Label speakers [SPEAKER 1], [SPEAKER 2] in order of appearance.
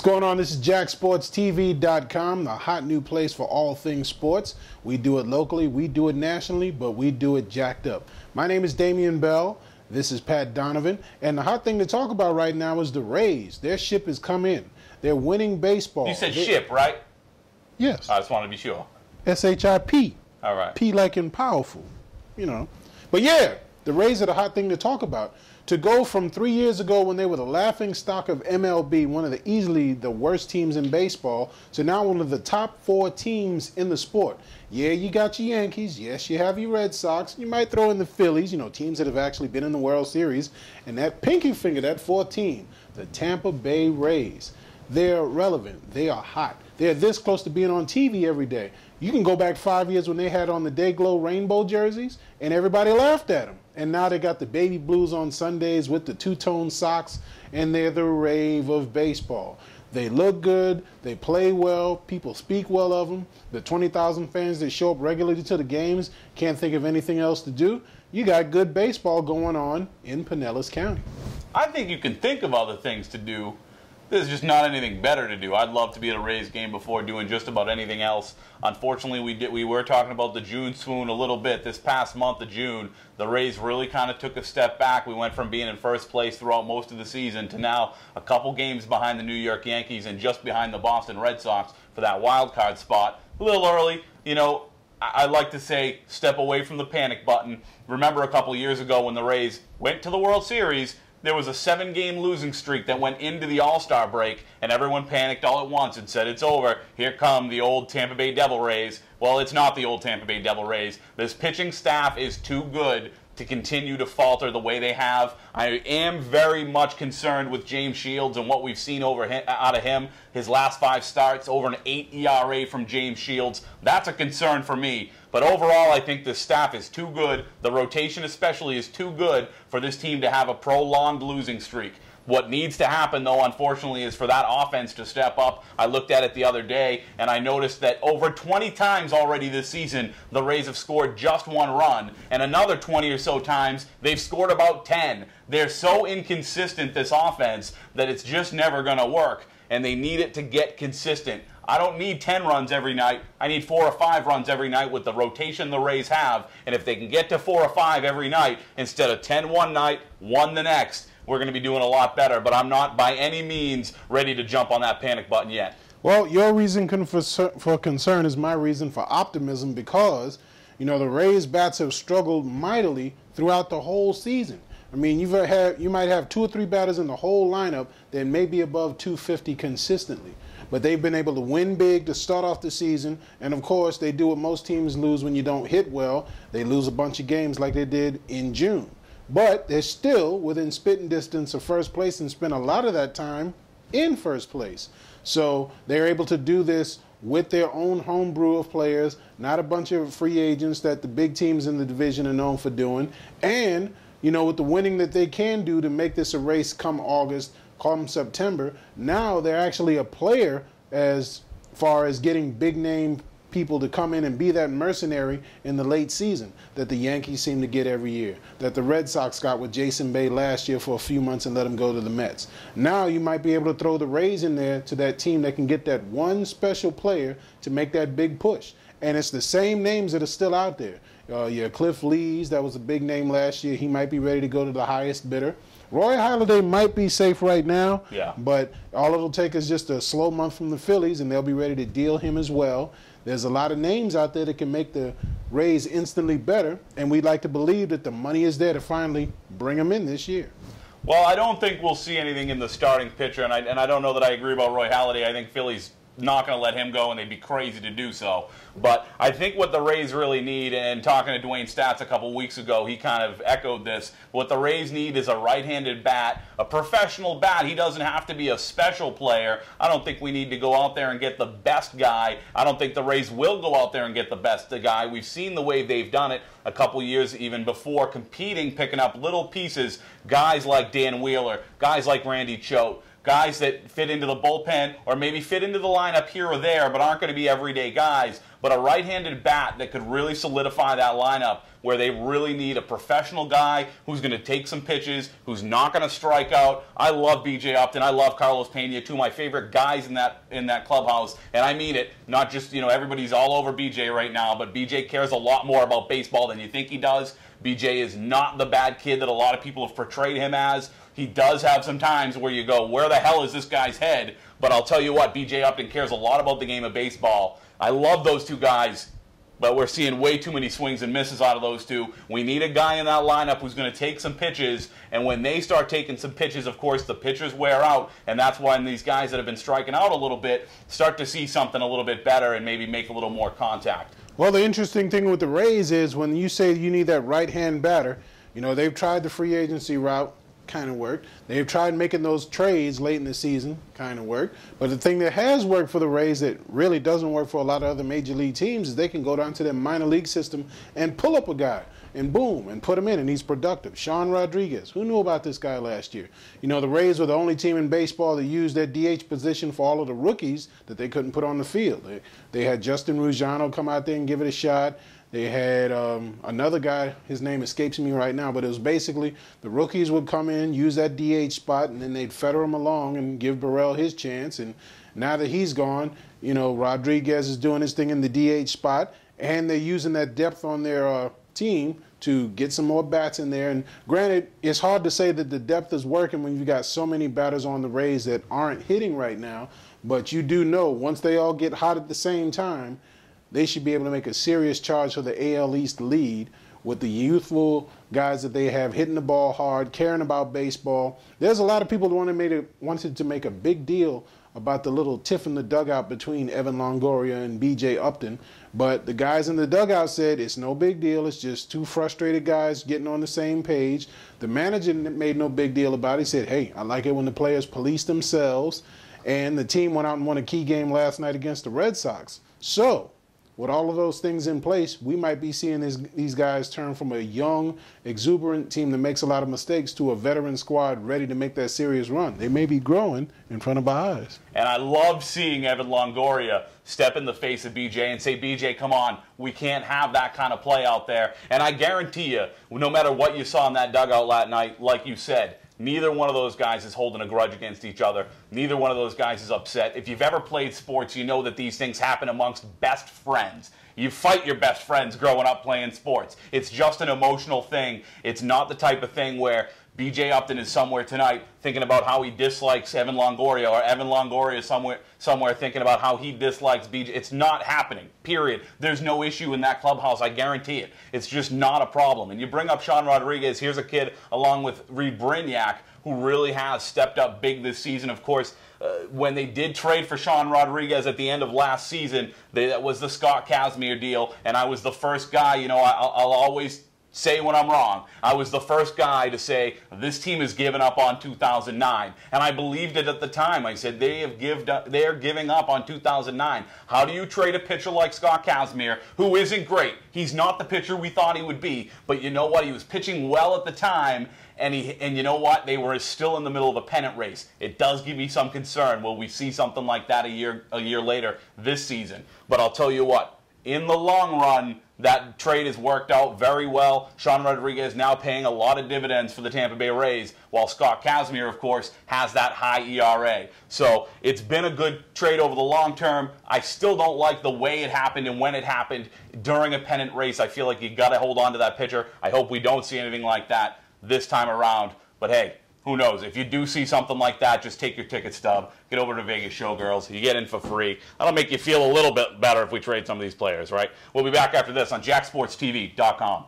[SPEAKER 1] What's going on? This is JackSportsTV.com, the hot new place for all things sports. We do it locally, we do it nationally, but we do it jacked up. My name is Damian Bell. This is Pat Donovan. And the hot thing to talk about right now is the Rays. Their ship has come in. They're winning baseball.
[SPEAKER 2] You said ship, right?
[SPEAKER 1] Yes.
[SPEAKER 2] I just want to be sure.
[SPEAKER 1] S-H-I-P.
[SPEAKER 2] All right.
[SPEAKER 1] P like in powerful, you know. But yeah, the Rays are the hot thing to talk about. To go from 3 years ago when they were the laughing stock of MLB, one of the easily the worst teams in baseball, to now one of the top 4 teams in the sport. Yeah, you got your Yankees. Yes, you have your Red Sox. You might throw in the Phillies, you know, teams that have actually been in the World Series. And that pinky finger, that 4th team, the Tampa Bay Rays. They're relevant. They are hot. They're this close to being on TV every day. You can go back 5 years when they had on the Dayglow rainbow jerseys, and everybody laughed at them. And now they got the baby blues on Sundays with the two-tone socks, and they're the rave of baseball. They look good. They play well. People speak well of them. The 20,000 fans that show up regularly to the games can't think of anything else to do. You got good baseball going on in Pinellas County.
[SPEAKER 2] I think you can think of other things to do. There's just not anything better to do. I'd love to be at a Rays game before doing just about anything else. Unfortunately, we were talking about the June swoon a little bit. This past month of June, the Rays really kind of took a step back. We went from being in first place throughout most of the season to now a couple games behind the New York Yankees and just behind the Boston Red Sox for that wild card spot. A little early, you know. I like to say step away from the panic button. Remember a couple years ago when the Rays went to the World Series, there was a 7-game losing streak that went into the All-Star break, and everyone panicked all at once and said, it's over. Here come the old Tampa Bay Devil Rays. Well, it's not the old Tampa Bay Devil Rays. This pitching staff is too good to continue to falter the way they have. I am very much concerned with James Shields and what we've seen out of him. His last 5 starts, over an 8 ERA from James Shields. That's a concern for me. But overall, I think the staff is too good. The rotation especially is too good for this team to have a prolonged losing streak. What needs to happen, though, unfortunately, is for that offense to step up. I looked at it the other day, and I noticed that over 20 times already this season, the Rays have scored just 1 run, and another 20 or so times, they've scored about 10. They're so inconsistent, this offense, that it's just never going to work, and they need it to get consistent. I don't need 10 runs every night. I need 4 or 5 runs every night with the rotation the Rays have, and if they can get to 4 or 5 every night instead of 10 one night, 1 the next, we're going to be doing a lot better, but I'm not by any means ready to jump on that panic button yet.
[SPEAKER 1] Well, your reason for concern is my reason for optimism because, you know, the Rays bats have struggled mightily throughout the whole season. I mean, you might have 2 or 3 batters in the whole lineup that may be above 250 consistently. But they've been able to win big to start off the season. And, of course, they do what most teams lose when you don't hit well. They lose a bunch of games like they did in June. But they're still within spitting distance of first place and spend a lot of that time in first place. So they're able to do this with their own homebrew of players, not a bunch of free agents that the big teams in the division are known for doing. And, you know, with the winning that they can do to make this a race come August, come September, now they're actually a player as far as getting big-name people to come in and be that mercenary in the late season that the Yankees seem to get every year, that the Red Sox got with Jason Bay last year for a few months and let him go to the Mets. Now you might be able to throw the Rays in there to that team that can get that one special player to make that big push. And it's the same names that are still out there. Yeah, Cliff Lees, that was a big name last year. He might be ready to go to the highest bidder. Roy Halladay might be safe right now, but all it'll take is just a slow month from the Phillies, and they'll be ready to deal him as well. There's a lot of names out there that can make the Rays instantly better, and we'd like to believe that the money is there to finally bring them in this year.
[SPEAKER 2] Well, I don't think we'll see anything in the starting pitcher, and I don't know that I agree about Roy Halladay. I think Philly's not going to let him go, and they'd be crazy to do so. But I think what the Rays really need, and talking to Dwayne Stats a couple weeks ago, he kind of echoed this. What the Rays need is a right-handed bat, a professional bat. He doesn't have to be a special player. I don't think we need to go out there and get the best guy. I don't think the Rays will go out there and get the best guy. We've seen the way they've done it a couple years even before, competing, picking up little pieces, guys like Dan Wheeler, guys like Randy Choate, guys that fit into the bullpen or maybe fit into the lineup here or there but aren't going to be everyday guys, but a right-handed bat that could really solidify that lineup where they really need a professional guy who's going to take some pitches, who's not going to strike out. I love B.J. Upton. I love Carlos Pena, two of my favorite guys in that clubhouse, and I mean it. Not just, everybody's all over B.J. right now, but B.J. cares a lot more about baseball than you think he does. B.J. is not the bad kid that a lot of people have portrayed him as. He does have some times where you go, where the hell is this guy's head? But I'll tell you what, B.J. Upton cares a lot about the game of baseball. I love those two guys, but we're seeing way too many swings and misses out of those two. We need a guy in that lineup who's going to take some pitches, and when they start taking some pitches, of course, the pitchers wear out, and that's when these guys that have been striking out a little bit start to see something a little bit better and maybe make a little more contact.
[SPEAKER 1] Well, the interesting thing with the Rays is when you say you need that right-hand batter, they've tried the free agency route, kind of worked. They've tried making those trades late in the season, kind of worked. But the thing that has worked for the Rays that really doesn't work for a lot of other major league teams is they can go down to their minor league system and pull up a guy and boom, and put him in, and he's productive. Sean Rodriguez, who knew about this guy last year? The Rays were the only team in baseball that used their DH position for all of the rookies that they couldn't put on the field. They had Justin Ruggiano come out there and give it a shot. They had another guy, his name escapes me right now, but it was basically the rookies would come in, use that DH spot, and then they'd feather him along and give Burrell his chance. And now that he's gone, Rodriguez is doing his thing in the DH spot, and they're using that depth on their team to get some more bats in there. And granted, it's hard to say that the depth is working when you've got so many batters on the Rays that aren't hitting right now, but you do know once they all get hot at the same time, they should be able to make a serious charge for the AL East lead with the youthful guys that they have hitting the ball hard, caring about baseball. There's a lot of people that wanted to make a big deal about the little tiff in the dugout between Evan Longoria and B.J. Upton, but the guys in the dugout said it's no big deal. It's just two frustrated guys getting on the same page. The manager made no big deal about it. He said, hey, I like it when the players police themselves, and the team went out and won a key game last night against the Red Sox. So with all of those things in place, we might be seeing these guys turn from a young, exuberant team that makes a lot of mistakes to a veteran squad ready to make that serious run. They may be growing in front of our eyes.
[SPEAKER 2] And I love seeing Evan Longoria step in the face of BJ and say, BJ, come on, we can't have that kind of play out there. And I guarantee you, no matter what you saw in that dugout last night, like you said, neither one of those guys is holding a grudge against each other. Neither one of those guys is upset. If you've ever played sports, you know that these things happen amongst best friends. You fight your best friends growing up playing sports. It's just an emotional thing. It's not the type of thing where B.J. Upton is somewhere tonight thinking about how he dislikes Evan Longoria, or Evan Longoria is somewhere thinking about how he dislikes B.J. It's not happening, period. There's no issue in that clubhouse, I guarantee it. It's just not a problem. And you bring up Sean Rodriguez, here's a kid along with Reed Brignac who really has stepped up big this season. Of course, when they did trade for Sean Rodriguez at the end of last season, that was the Scott Kazmir deal, and I was the first guy, I'll always say when I'm wrong. I was the first guy to say, this team has given up on 2009. And I believed it at the time. I said, they are giving up on 2009. How do you trade a pitcher like Scott Kazmir, who isn't great? He's not the pitcher we thought he would be. But you know what? He was pitching well at the time. And you know what? They were still in the middle of a pennant race. It does give me some concern. Will we see something like that a year later this season? But I'll tell you what. In the long run, that trade has worked out very well. Sean Rodriguez now paying a lot of dividends for the Tampa Bay Rays, while Scott Kazmir, of course, has that high ERA. So it's been a good trade over the long term. I still don't like the way it happened and when it happened during a pennant race. I feel like you got to hold on to that pitcher. I hope we don't see anything like that this time around. But hey, who knows? If you do see something like that, just take your ticket stub. Get over to Vegas Showgirls. You get in for free. That'll make you feel a little bit better if we trade some of these players, right? We'll be back after this on JackSportsTV.com.